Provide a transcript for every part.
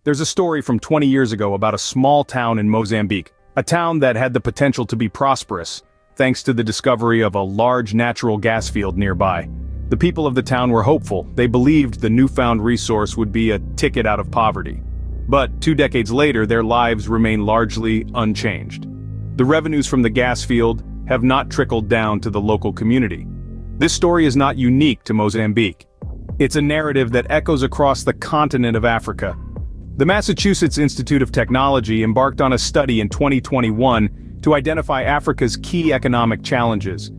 There's a story from 20 years ago about a small town in Mozambique, a town that had the potential to be prosperous, thanks to the discovery of a large natural gas field nearby. The people of the town were hopeful. They believed the newfound resource would be a ticket out of poverty. But 2 decades later, their lives remain largely unchanged. The revenues from the gas field have not trickled down to the local community. This story is not unique to Mozambique. It's a narrative that echoes across the continent of Africa. The Massachusetts Institute of Technology embarked on a study in 2021 to identify Africa's key economic challenges.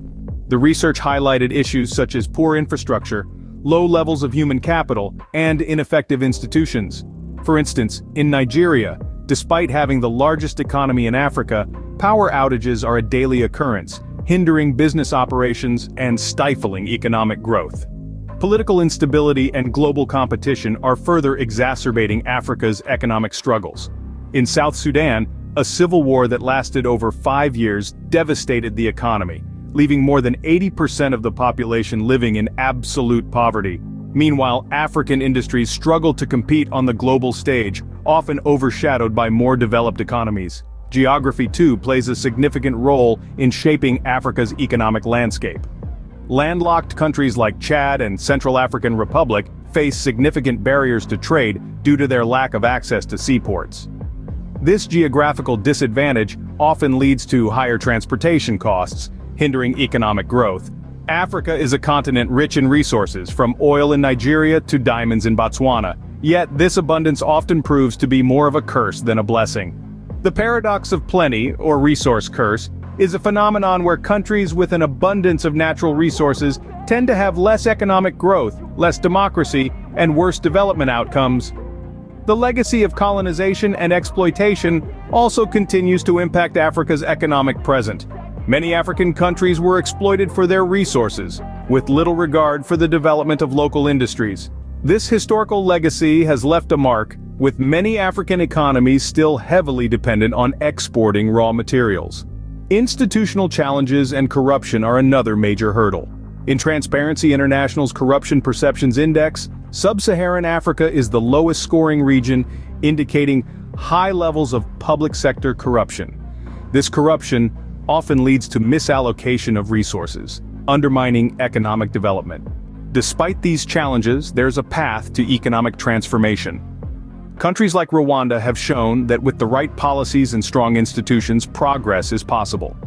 The research highlighted issues such as poor infrastructure, low levels of human capital, and ineffective institutions. For instance, in Nigeria, despite having the largest economy in Africa, power outages are a daily occurrence, hindering business operations and stifling economic growth. Political instability and global competition are further exacerbating Africa's economic struggles. In South Sudan, a civil war that lasted over 5 years devastated the economy, leaving more than 80% of the population living in absolute poverty. Meanwhile, African industries struggle to compete on the global stage, often overshadowed by more developed economies. Geography, too, plays a significant role in shaping Africa's economic landscape. Landlocked countries like Chad and Central African Republic face significant barriers to trade due to their lack of access to seaports. This geographical disadvantage often leads to higher transportation costs, hindering economic growth. Africa is a continent rich in resources, from oil in Nigeria to diamonds in Botswana, yet this abundance often proves to be more of a curse than a blessing. The paradox of plenty, or resource curse, is a phenomenon where countries with an abundance of natural resources tend to have less economic growth, less democracy, and worse development outcomes. The legacy of colonization and exploitation also continues to impact Africa's economic present. Many African countries were exploited for their resources, with little regard for the development of local industries. This historical legacy has left a mark, with many African economies still heavily dependent on exporting raw materials. Institutional challenges and corruption are another major hurdle. In Transparency International's Corruption Perceptions Index, Sub-Saharan Africa is the lowest scoring region, indicating high levels of public sector corruption. This corruption often leads to misallocation of resources, undermining economic development. Despite these challenges, there's a path to economic transformation. Countries like Rwanda have shown that with the right policies and strong institutions, progress is possible.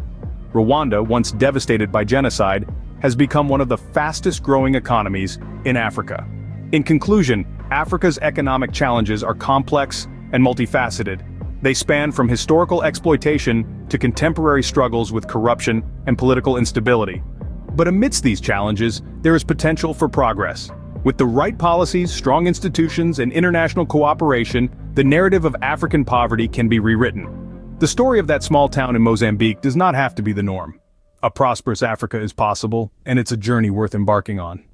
Rwanda, once devastated by genocide, has become one of the fastest-growing economies in Africa. In conclusion, Africa's economic challenges are complex and multifaceted. They span from historical exploitation to contemporary struggles with corruption and political instability. But amidst these challenges, there is potential for progress. With the right policies, strong institutions, and international cooperation, the narrative of African poverty can be rewritten. The story of that small town in Mozambique does not have to be the norm. A prosperous Africa is possible, and it's a journey worth embarking on.